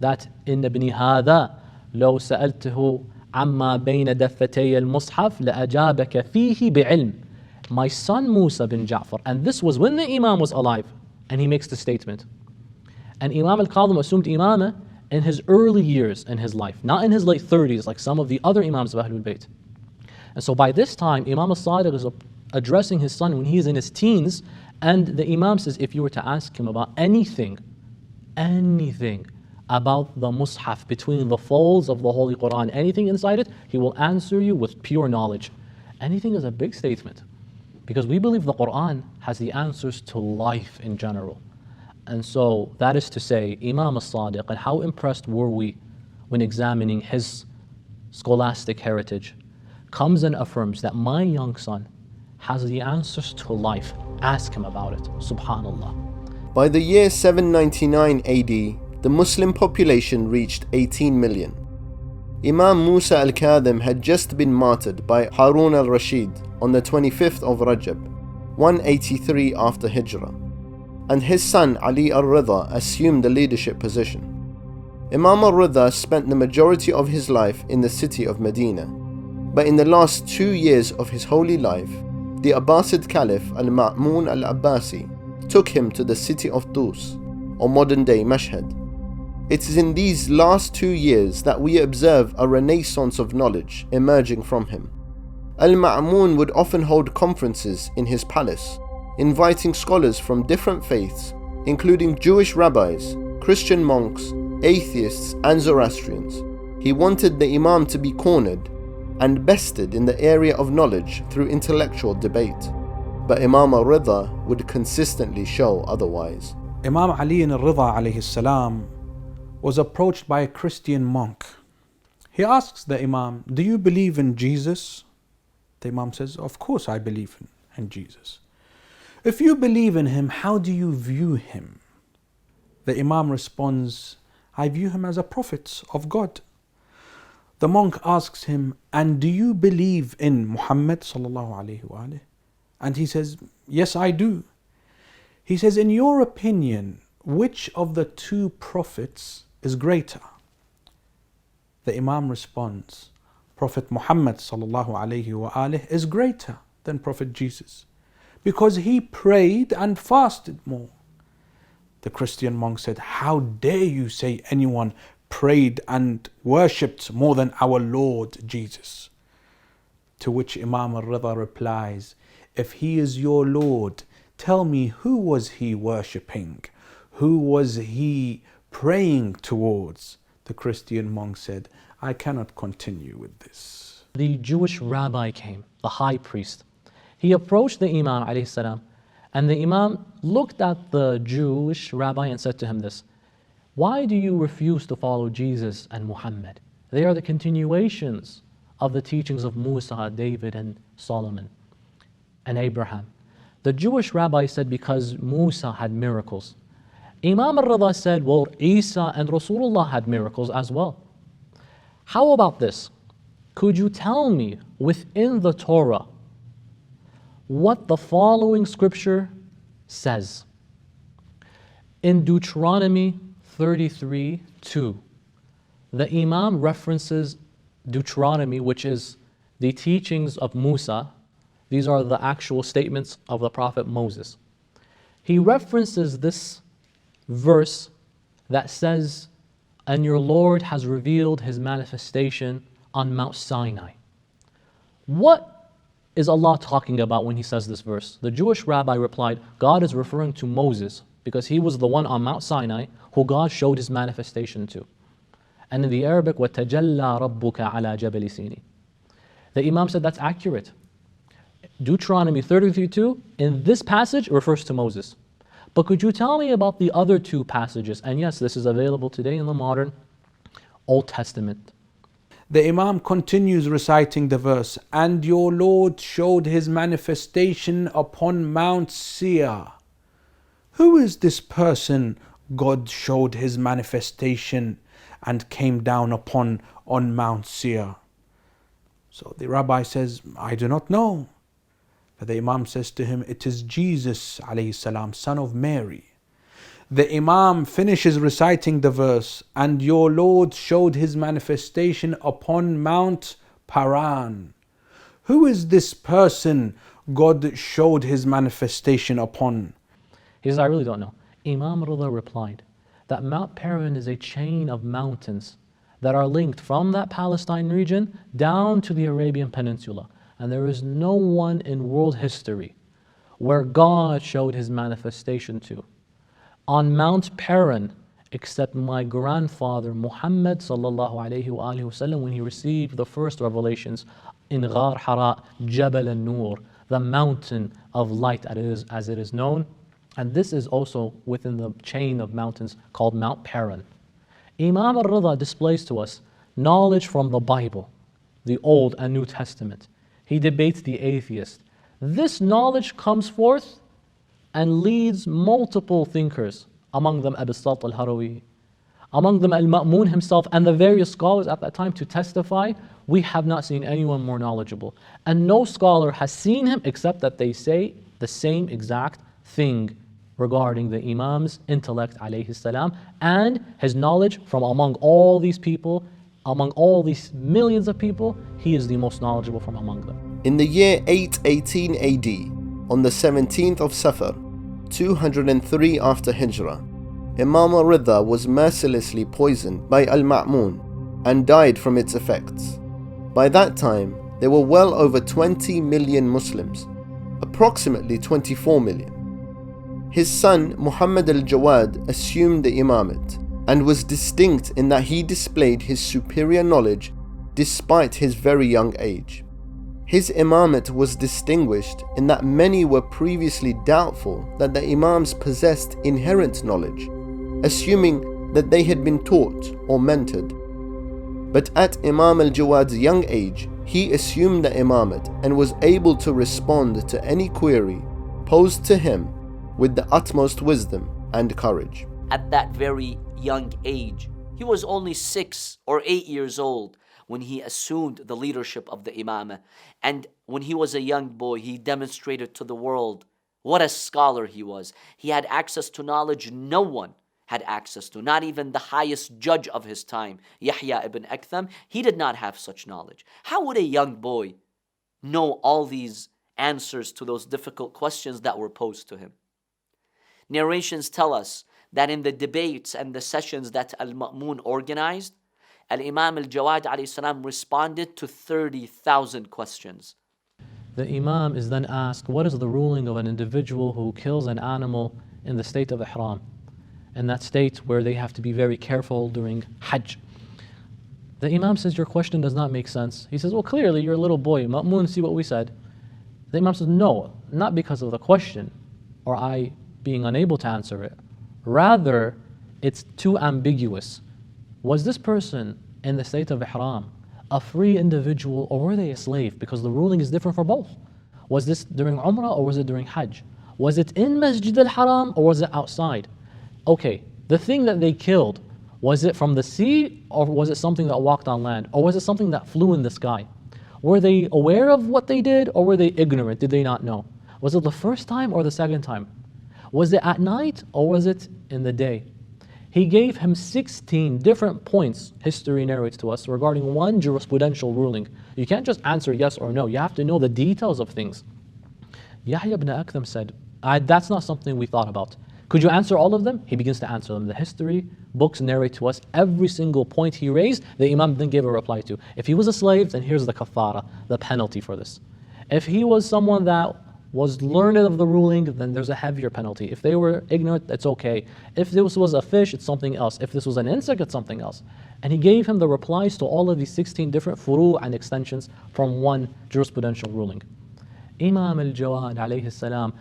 that in ibn هذا لو سألته عما بين دفتي المصحف لأجابك فيه بعلم. My son Musa bin Ja'far, and this was when the Imam was alive, and he makes the statement. And Imam al-Kadhim assumed Imamah in his early years in his life, not in his late 30s like some of the other Imams of Ahlulbayt. And so by this time, Imam al-Sadiq is addressing his son when he's in his teens, and the Imam says if you were to ask him about anything about the Mus'haf between the folds of the Holy Quran, anything inside it, he will answer you with pure knowledge. Anything is a big statement, because we believe the Quran has the answers to life in general. And so that is to say, Imam al-Sadiq, and how impressed were we when examining his scholastic heritage, comes and affirms that my young son has the answers to life. Ask him about it. Subhanallah. By the year 799 AD, the Muslim population reached 18 million. Imam Musa al-Kadhim had just been martyred by Harun al-Rashid on the 25th of Rajab, 183 after Hijrah, and his son Ali al-Ridha assumed the leadership position. Imam al-Ridha spent the majority of his life in the city of Medina, but in the last 2 years of his holy life, the Abbasid Caliph al-Ma'mun al-Abbasi took him to the city of Tus, or modern-day Mashhad. It is in these last 2 years that we observe a renaissance of knowledge emerging from him. Al-Ma'mun would often hold conferences in his palace, inviting scholars from different faiths, including Jewish rabbis, Christian monks, atheists, and Zoroastrians. He wanted the Imam to be cornered and bested in the area of knowledge through intellectual debate, but Imam al-Ridha would consistently show otherwise. Imam Ali al-Ridha alayhi salam was approached by a Christian monk. He asks the Imam, "Do you believe in Jesus?" The Imam says, "Of course I believe in Jesus." "If you believe in him, how do you view him?" The Imam responds, "I view him as a prophet of God." The monk asks him, "And do you believe in Mohammed sallallahu alaihi wasallam?" And he says, "Yes, I do." He says, "In your opinion, which of the two prophets is greater?" The Imam responds, "Prophet Muhammad sallallahu alaihi wasallam is greater than Prophet Jesus, because he prayed and fasted more." The Christian monk said, "How dare you say anyone prayed and worshipped more than our Lord Jesus?" To which Imam al-Ridha replies, "If he is your Lord, tell me, who was he worshipping? Who was he praying towards?" The Christian monk said, "I cannot continue with this." The Jewish rabbi came, the high priest. He approached the Imam alayhi salam, and the Imam looked at the Jewish rabbi and said to him this, "Why do you refuse to follow Jesus and Muhammad? They are the continuations of the teachings of Musa, David, and Solomon, and Abraham." The Jewish rabbi said, "Because Musa had miracles." Imam al-Ridha said, "Well, Isa and Rasulullah had miracles as well. How about this? Could you tell me within the Torah what the following scripture says?" In Deuteronomy 33:2, the Imam references Deuteronomy, which is the teachings of Musa. These are the actual statements of the Prophet Moses. He references this verse that says, "And your Lord has revealed his manifestation on Mount Sinai." What is Allah talking about when He says this verse? The Jewish rabbi replied, God is referring to Moses because he was the one on Mount Sinai who God showed His manifestation to. And in the Arabic, وَتَجَلَّى رَبُّكَ عَلَى جَبَلِ سِينِي. The Imam said that's accurate. Deuteronomy 33:2, in this passage, refers to Moses. But could you tell me about the other two passages? And yes, this is available today in the modern Old Testament. The Imam continues reciting the verse, and your Lord showed His manifestation upon Mount Seir. Who is this person God showed His manifestation and came down upon on Mount Seir? So the rabbi says, I do not know. But the Imam says to him, it is Jesus alayhi salam, son of Mary. The Imam finishes reciting the verse, and your Lord showed His manifestation upon Mount Paran. Who is this person God showed His manifestation upon? He says, I really don't know. Imam Rida replied that Mount Paran is a chain of mountains that are linked from that Palestine region down to the Arabian Peninsula. And there is no one in world history where God showed His manifestation to on Mount Paran except my grandfather Mohammed sallallahu alayhi wa alihi wasallam when he received the first revelations in Ghar Hara, Jabal al-Nur, the mountain of light as it is known. And this is also within the chain of mountains called Mount Paran. Imam al-Rida displays to us knowledge from the Bible, the Old and New Testament. He debates the atheist. This knowledge comes forth and leads multiple thinkers, among them Abu Salt al-Harawi, among them al-Ma'mun himself and the various scholars at that time to testify, we have not seen anyone more knowledgeable. And no scholar has seen him except that they say the same exact thing regarding the Imam's intellect alayhi salam and his knowledge from among all these people. Among all these millions of people, he is the most knowledgeable from among them. In the year 818 AD, on the 17th of Safar, 203 after Hijrah, Imam al-Rida was mercilessly poisoned by al-Ma'mun and died from its effects. By that time, there were well over 20 million Muslims, approximately 24 million. His son Muhammad al-Jawad assumed the imamate and was distinct in that he displayed his superior knowledge despite his very young age. His imamate was distinguished in that many were previously doubtful that the Imams possessed inherent knowledge, assuming that they had been taught or mentored. But at Imam al-Jawad's young age, he assumed the imamate and was able to respond to any query posed to him with the utmost wisdom and courage. At that very young age, he was only 6 or 8 years old when he assumed the leadership of the imamah. And when he was a young boy, he demonstrated to the world what a scholar he was. He had access to knowledge no one had access to, not even the highest judge of his time, Yahya ibn Aktham. He did not have such knowledge. How would a young boy know all these answers to those difficult questions that were posed to him? Narrations tell us that in the debates and the sessions that Al-Ma'mun organized, Al-Imam al-Jawad alayhi salam responded to 30,000 questions. The Imam is then asked, what is the ruling of an individual who kills an animal in the state of Ihram? In that state where they have to be very careful during Hajj. The Imam says, your question does not make sense. He says, well, clearly you're a little boy. Ma'mun, see what we said. The Imam says, no, not because of the question or I being unable to answer it. Rather, it's too ambiguous. Was this person in the state of Ihram a free individual or were they a slave? Because the ruling is different for both. Was this during Umrah or was it during Hajj? Was it in Masjid al-Haram or was it outside? Okay, the thing that they killed, was it from the sea or was it something that walked on land? Or was it something that flew in the sky? Were they aware of what they did or were they ignorant? Did they not know? Was it the first time or the second time? Was it at night or was it in the day? He gave him 16 different points, history narrates to us, regarding one jurisprudential ruling. You can't just answer yes or no. You have to know the details of things. Yahya ibn Aktham said, that's not something we thought about. Could you answer all of them? He begins to answer them. The history books narrate to us every single point he raised, the Imam then gave a reply to. If he was a slave, then here's the kafara, the penalty for this. If he was someone that was learned of the ruling, then there's a heavier penalty. If they were ignorant, it's okay. If this was a fish, it's something else. If this was an insect, it's something else. And he gave him the replies to all of these 16 different furu' and extensions from one jurisprudential ruling. Imam al-Jawad alayhi salam,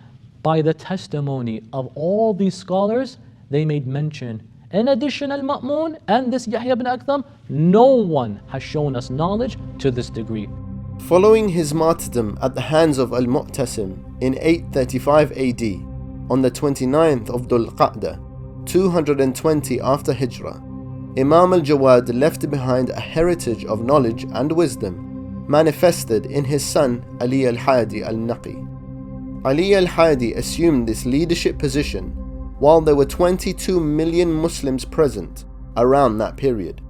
by the testimony of all these scholars, they made mention, in addition al-Ma'mun and this Yahya ibn Aktham, no one has shown us knowledge to this degree. Following his martyrdom at the hands of Al-Mu'tasim in 835 AD, on the 29th of Dhul Qa'dah, 220 after Hijrah, Imam al-Jawad left behind a heritage of knowledge and wisdom manifested in his son Ali al-Hadi al-Naqi. Ali al-Hadi assumed this leadership position while there were 22 million Muslims present around that period.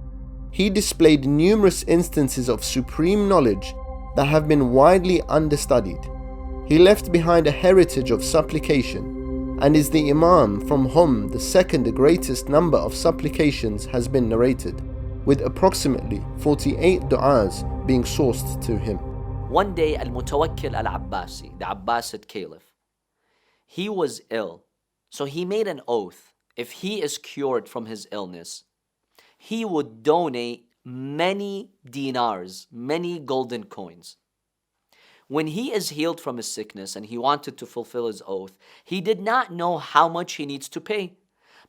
He displayed numerous instances of supreme knowledge that have been widely understudied. He left behind a heritage of supplication and is the Imam from whom the second greatest number of supplications has been narrated, with approximately 48 du'as being sourced to him. One day, Al-Mutawakkil al-Abbasi, the Abbasid Caliph, he was ill. So he made an oath, if he is cured from his illness, he would donate many dinars, many golden coins. When he is healed from his sickness and he wanted to fulfill his oath, he did not know how much he needs to pay.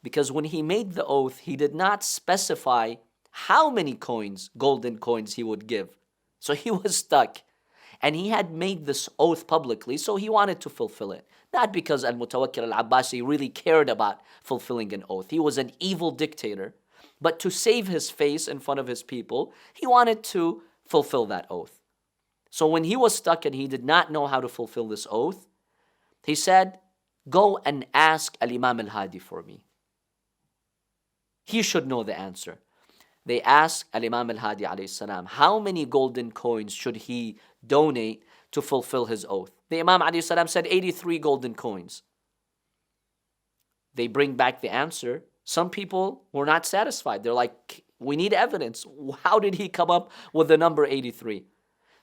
Because when he made the oath, he did not specify how many coins, golden coins, he would give. So he was stuck. And he had made this oath publicly, so he wanted to fulfill it. Not because Al-Mutawakkil al-Abbasi really cared about fulfilling an oath. He was an evil dictator. But to save his face in front of his people, he wanted to fulfill that oath. So when he was stuck and he did not know how to fulfill this oath, he said, go and ask Al-Imam al-Hadi for me. He should know the answer. They asked Al-Imam al-Hadi alayhi salam, how many golden coins should he donate to fulfill his oath? The Imam alayhi salam said 83 golden coins. They bring back the answer. Some people were not satisfied. They're like, we need evidence. How did he come up with the number 83?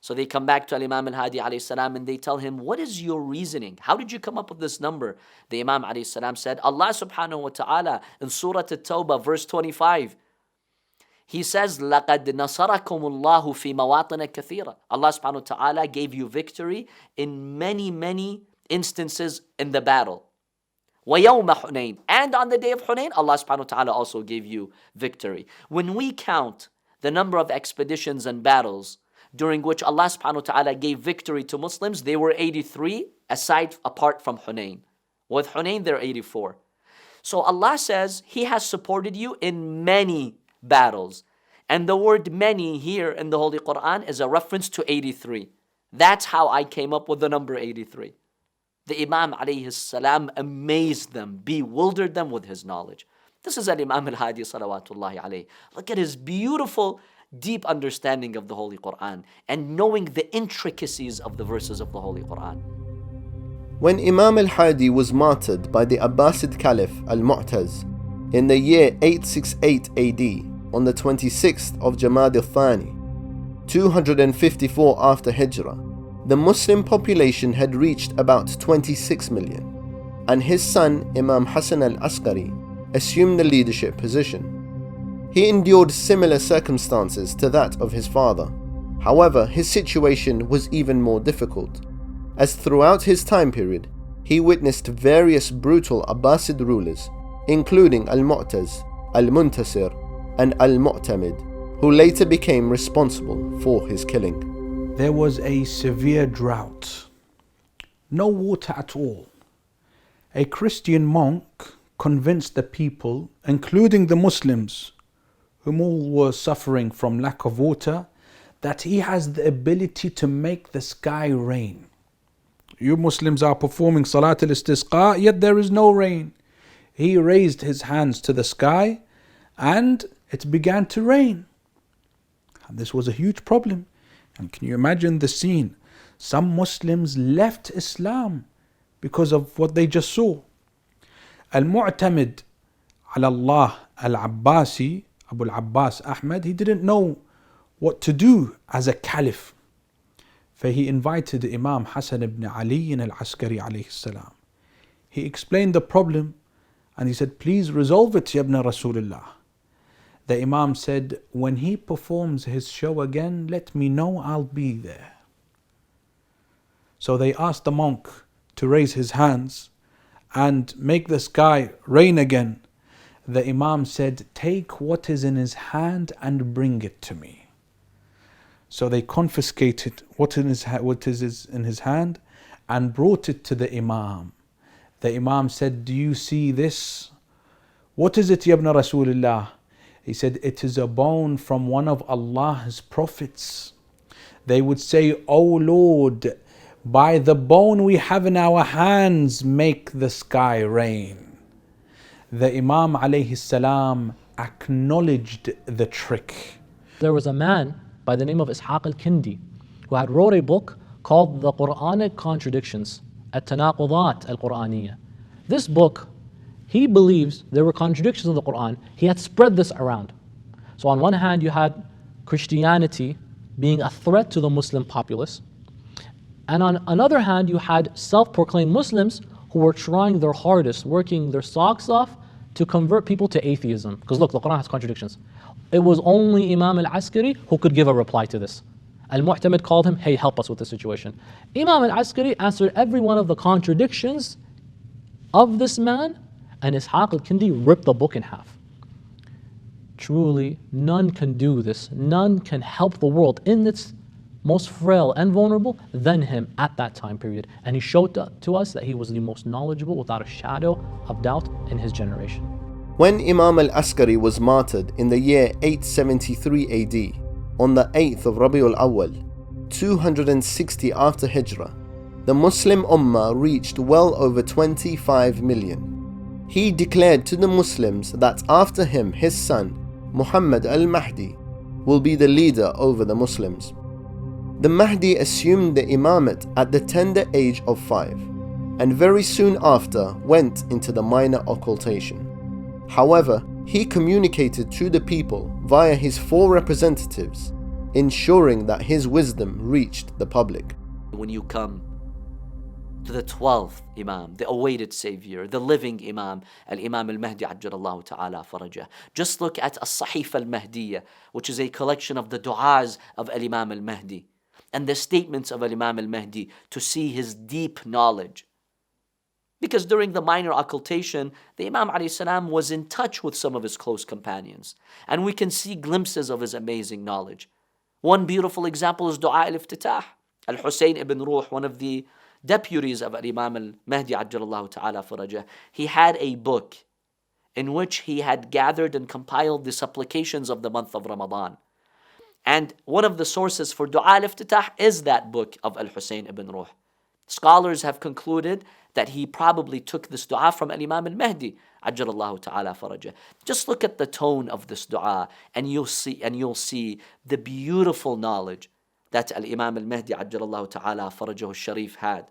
So they come back to Imam al-Hadi alayhi salam and they tell him, what is your reasoning? How did you come up with this number? The Imam alayhi salam said, Allah subhanahu wa ta'ala in Surah At-Tawbah verse 25, he says, لَقَدْ نَصَرَكُمُ اللَّهُ فِي مَوَاطِنَ كَثِيرًا. Allah subhanahu wa ta'ala gave you victory in many instances in the battle. وَيَوْمَ حُنَيْنٍ. And on the day of Hunayn, Allah subhanahu wa ta'ala also gave you victory. When we count the number of expeditions and battles during which Allah subhanahu wa ta'ala gave victory to Muslims, they were 83 apart from Hunayn. With Hunayn, they're 84. So Allah says He has supported you in many battles. And the word many here in the Holy Quran is a reference to 83. That's how I came up with the number 83. The Imam alayhi salam amazed them, bewildered them with his knowledge. This is Al-Imam al-Hadi salawatullahi alayhi. Look at his beautiful, deep understanding of the Holy Quran and knowing the intricacies of the verses of the Holy Quran. When Imam al-Hadi was martyred by the Abbasid Caliph al-Mu'taz in the year 868 AD, on the 26th of Jamad al-Thani, 254 after Hijrah, the Muslim population had reached about 26 million, and his son Imam Hassan al-Askari assumed the leadership position. He endured similar circumstances to that of his father. However, his situation was even more difficult, as throughout his time period, he witnessed various brutal Abbasid rulers, including Al-Mu'taz, Al-Muntasir, and Al-Mu'tamid, who later became responsible for his killing. There was a severe drought, no water at all. A Christian monk convinced the people, including the Muslims, whom all were suffering from lack of water, that he has the ability to make the sky rain. You Muslims are performing Salat al-Istisqa, yet there is no rain. He raised his hands to the sky and it began to rain. And this was a huge problem. And can you imagine the scene? Some Muslims left Islam because of what they just saw. Al-Mu'tamid ala Allah al-Abbasi, Abu al-Abbas Ahmad, he didn't know what to do as a caliph. فhe invited Imam Hassan ibn Ali al-Askari alayhi salam. He explained the problem and he said, please resolve it, Ya ibn Rasulullah. The Imam said, when he performs his show again, let me know, I'll be there. So they asked the monk to raise his hands and make the sky rain again. The Imam said, take what is in his hand and bring it to me. So they confiscated what is in his hand and brought it to the Imam. The Imam said, do you see this? What is it, Ya ibn Rasulullah? He said, it is a bone from one of Allah's prophets. They would say, O Lord, by the bone we have in our hands, make the sky rain. The Imam alayhi salam acknowledged the trick. There was a man by the name of Ishaq al-Kindi who had wrote a book called The Quranic Contradictions, At-Tanaqudat al-Qur'aniyya. This book, he believes there were contradictions in the Quran. He had spread this around. So on one hand, you had Christianity being a threat to the Muslim populace. And on another hand, you had self-proclaimed Muslims who were trying their hardest, working their socks off to convert people to atheism. Because look, the Quran has contradictions. It was only Imam al-Askari who could give a reply to this. Al-Mu'tamid called him, hey, help us with this situation. Imam al-Askari answered every one of the contradictions of this man, and Ishaq al-Kindi ripped the book in half. Truly, none can do this. None can help the world in its most frail and vulnerable than him at that time period. And he showed to us that he was the most knowledgeable without a shadow of doubt in his generation. When Imam al-Askari was martyred in the year 873 AD, on the 8th of Rabiul Awwal, 260 after Hijrah, the Muslim Ummah reached well over 25 million. He declared to the Muslims that after him his son, Mohammed al-Mahdi, will be the leader over the Muslims. The Mahdi assumed the imamate at the tender age of 5, and very soon after went into the minor occultation. However, he communicated to the people via his 4 representatives, ensuring that his wisdom reached the public. When you come to the 12th Imam, the awaited Savior, the living Imam, Al-Imam al-Mahdi Ajjalallahu Ta'ala Farajah. Just look at As-Sahifa al-Mahdiyya, which is a collection of the du'as of Al-Imam al-Mahdi and the statements of Al-Imam al-Mahdi to see his deep knowledge. Because during the minor occultation, the Imam ﷺ was in touch with some of his close companions, and we can see glimpses of his amazing knowledge. One beautiful example is Dua al-Iftitah. Al-Husayn ibn Ruh, one of the deputies of Imam al-Mahdi Ajjalallahu Ta'ala Farajah, he had a book in which he had gathered and compiled the supplications of the month of Ramadan. And one of the sources for Dua al-Iftitah is that book of Al-Husayn ibn Ruh. Scholars have concluded that he probably took this dua from Imam al-Mahdi Ajjalallahu Ta'ala Farajah. Just look at the tone of this dua and you'll see the beautiful knowledge that Imam al-Mahdi Ajjalallahu Ta'ala Farajahu al-Sharif had.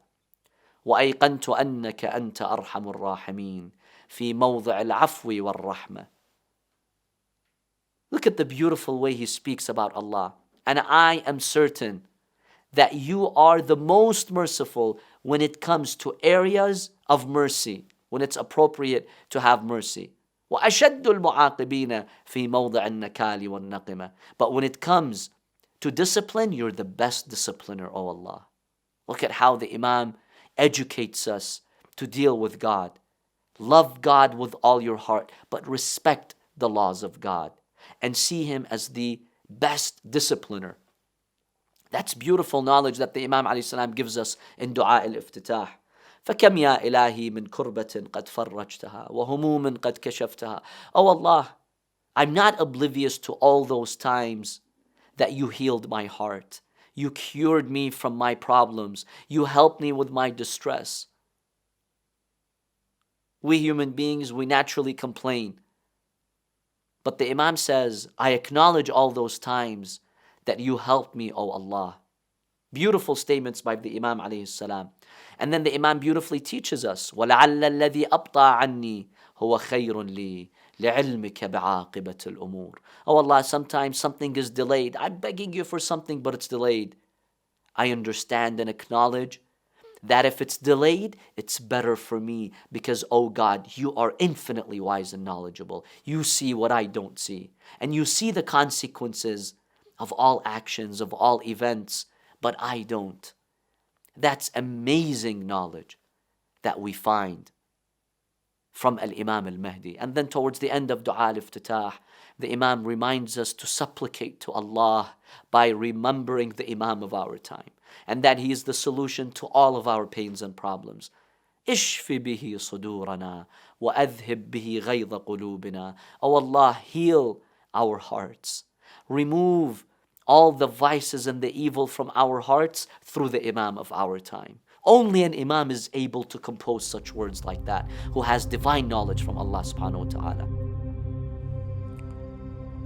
وَأَيْقَنْتُ أَنَّكَ أَنْتَ أَرْحَمُ الرَّاحِمِينَ فِي مَوْضِعِ الْعَفْوِ وَالرَّحْمَةِ. Look at the beautiful way he speaks about Allah. And I am certain that you are the most merciful when it comes to areas of mercy, when it's appropriate to have mercy. وَأَشَدُّ الْمُعَاقِبِينَ فِي مَوْضِعِ النَّكَالِ وَالنَّقِمَةِ. But when it comes to discipline, you're the best discipliner, O Allah. Look at how the Imam educates us to deal with God. Love God with all your heart, but respect the laws of God and see Him as the best discipliner. That's beautiful knowledge that the Imam ﷺ gives us in Dua al-Iftitah. فَكَمْ يَا إِلَهِي مِنْ كُرْبَةٍ قَدْ فَرَّجْتَهَا وَهُمُومٍ قَدْ كَشَفْتَهَا. Oh Allah, I'm not oblivious to all those times that you healed my heart. You cured me from my problems. You helped me with my distress. We human beings, we naturally complain. But the Imam says, I acknowledge all those times that you helped me, O Allah. Beautiful statements by the Imam alayhi salam. And then the Imam beautifully teaches us, وَلَعَلَّ الَّذِي أَبْطَى عَنِّي هُوَ خَيْرٌ لِي لِعِلْمِكَ بِعَاقِبَةِ الْأُمُورِ. Oh Allah, sometimes something is delayed. I'm begging you for something, but it's delayed. I understand and acknowledge that if it's delayed, it's better for me because, oh God, you are infinitely wise and knowledgeable. You see what I don't see. And you see the consequences of all actions, of all events, but I don't. That's amazing knowledge that we find from Al-Imam Al-Mahdi. And then towards the end of Dua al-Iftitah, the Imam reminds us to supplicate to Allah by remembering the Imam of our time, and that he is the solution to all of our pains and problems. Ishfi bihi sudurana wa adhib bihi ghayda qulubina. Oh Allah, heal our hearts. Remove all the vices and the evil from our hearts through the Imam of our time. Only an Imam is able to compose such words like that, who has divine knowledge from Allah subhanahu wa ta'ala.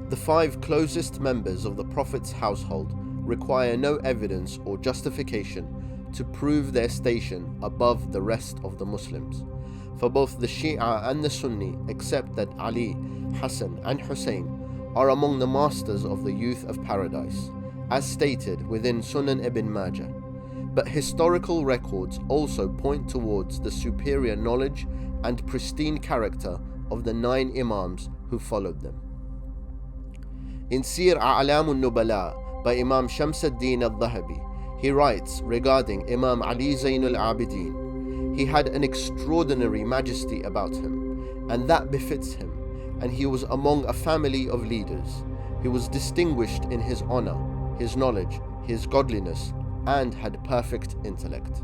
The 5 closest members of the Prophet's household require no evidence or justification to prove their station above the rest of the Muslims. For both the Shi'a and the Sunni accept that Ali, Hassan and Hussein are among the masters of the youth of paradise, as stated within Sunan ibn Majah. But historical records also point towards the superior knowledge and pristine character of the 9 Imams who followed them. In Sir A'lam al-Nubala by Imam Shams ad-Din al-Dhahabi, he writes regarding Imam Ali Zayn al-Abidin, he had an extraordinary majesty about him, and that befits him, and he was among a family of leaders. He was distinguished in his honor, his knowledge, his godliness, and had perfect intellect.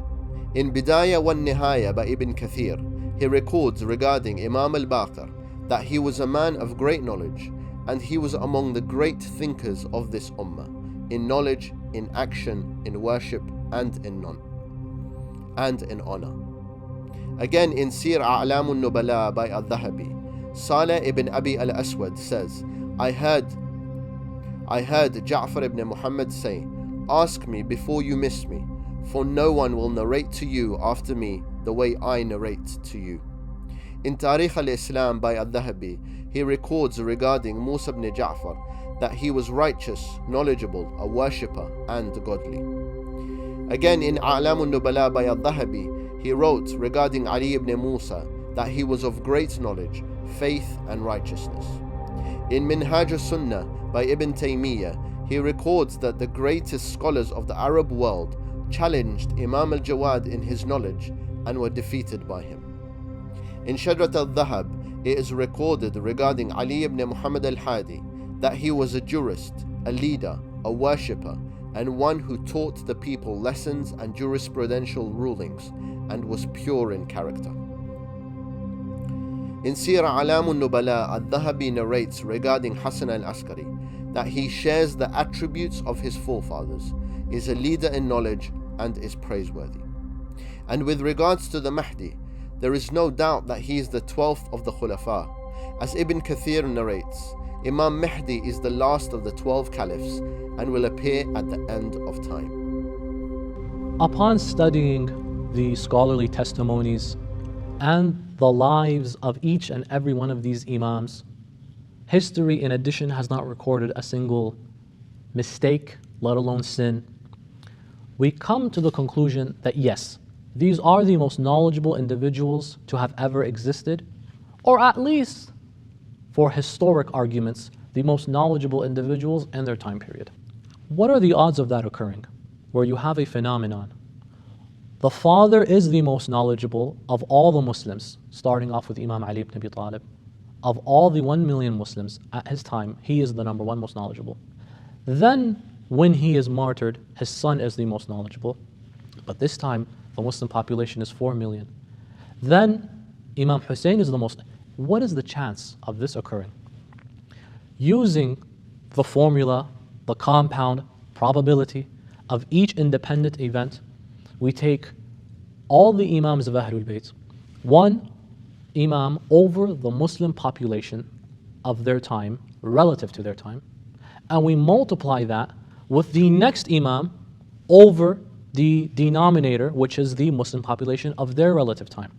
In Bidayah wa Nihaya by Ibn Kathir, he records regarding Imam al-Baqir that he was a man of great knowledge, and he was among the great thinkers of this ummah, in knowledge, in action, in worship, and in honor. Again in Sir A'lam al-Nubala by Al-Dhahabi, Saleh ibn Abi al-Aswad says, I heard Ja'far ibn Muhammad say, ask me before you miss me, for no one will narrate to you after me the way I narrate to you. In Tarikh al-Islam by Al-Dhahabi, he records regarding Musa ibn Ja'far that he was righteous, knowledgeable, a worshipper, and godly. Again in A'lam al-Nubala by Al-Dhahabi, he wrote regarding Ali ibn Musa that he was of great knowledge, faith, and righteousness. In Minhaj al-Sunnah by Ibn Taymiyyah, he records that the greatest scholars of the Arab world challenged Imam al-Jawad in his knowledge and were defeated by him. In Shadrat al-Dhahab, it is recorded regarding Ali ibn Muhammad al-Hadi that he was a jurist, a leader, a worshipper, and one who taught the people lessons and jurisprudential rulings, and was pure in character. In Sir A'lam al-Nubala, Al-Dhahabi narrates regarding Hassan al-Askari that he shares the attributes of his forefathers, is a leader in knowledge, and is praiseworthy. And with regards to the Mahdi, there is no doubt that he is the 12th of the Khulafa. As Ibn Kathir narrates, Imam Mahdi is the last of the 12 Caliphs and will appear at the end of time. Upon studying the scholarly testimonies and the lives of each and every one of these Imams, history in addition has not recorded a single mistake, let alone sin. We come to the conclusion that yes, these are the most knowledgeable individuals to have ever existed, or at least, for historic arguments, the most knowledgeable individuals in their time period. What are the odds of that occurring? Where you have a phenomenon. The father is the most knowledgeable of all the Muslims, starting off with Imam Ali ibn Abi Talib. Of all the 1 million Muslims at his time, he is the number 1 most knowledgeable. Then, when he is martyred, his son is the most knowledgeable. But this time, the Muslim population is 4 million. Then Imam Hussein is the most. What is the chance of this occurring? Using the formula, the compound probability of each independent event, we take all the Imams of Ahlulbayt, one Imam over the Muslim population of their time, relative to their time, and we multiply that with the next Imam over the denominator, which is the Muslim population of their relative time.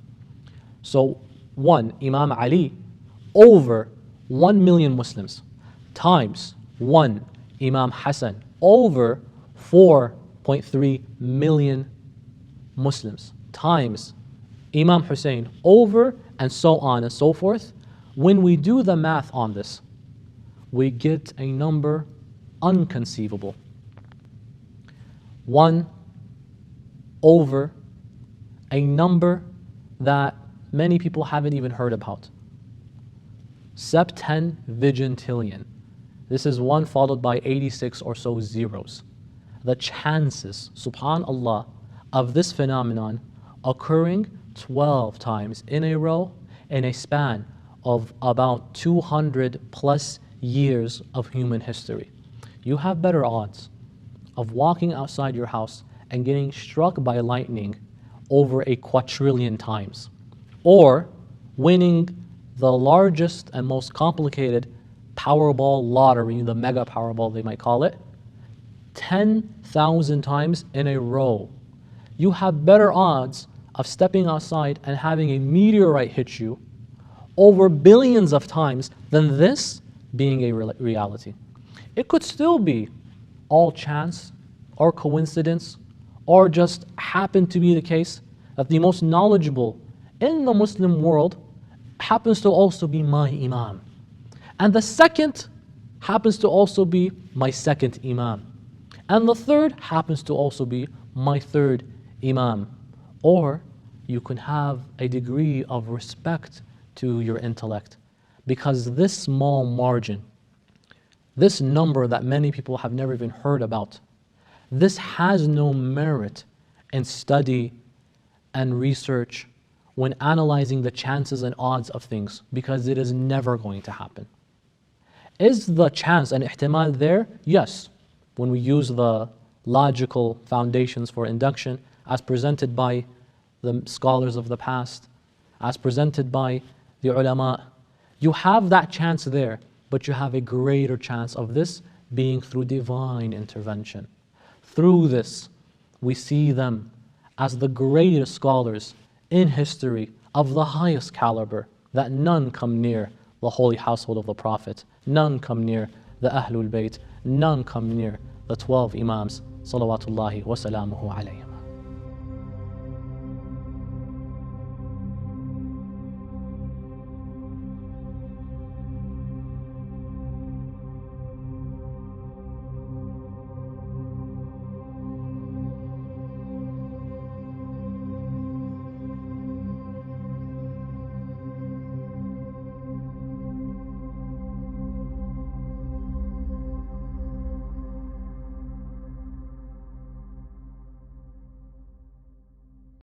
So 1 Imam Ali over 1 million Muslims times 1 Imam Hassan over 4 1.3 million Muslims times Imam Hussein over and so on and so forth, when we do the math on this, we get a number unconceivable. 1 over a number that many people haven't even heard about. Septenvigintillion. This is 1 followed by 86 or so zeros. The chances, subhanallah, of this phenomenon occurring 12 times in a row in a span of about 200 plus years of human history. You have better odds of walking outside your house and getting struck by lightning over a quadrillion times, or winning the largest and most complicated Powerball lottery, the mega Powerball they might call it, 10,000 times in a row. You have better odds of stepping outside and having a meteorite hit you over billions of times than this being a reality. It could still be all chance or coincidence, or just happen to be the case that the most knowledgeable in the Muslim world happens to also be my Imam. And the second happens to also be my second Imam. And the third happens to also be my third Imam. Or you can have a degree of respect to your intellect, because this small margin, this number that many people have never even heard about, this has no merit in study and research when analyzing the chances and odds of things, because it is never going to happen. Is the chance and ihtimal there? Yes. When we use the logical foundations for induction as presented by the scholars of the past, as presented by the ulama, you have that chance there, but you have a greater chance of this being through divine intervention. Through this, we see them as the greatest scholars in history of the highest caliber, that none come near the holy household of the Prophet, none come near the Ahlulbayt, none come near the 12 Imams, salawatullahi wa salamuhu alayhim.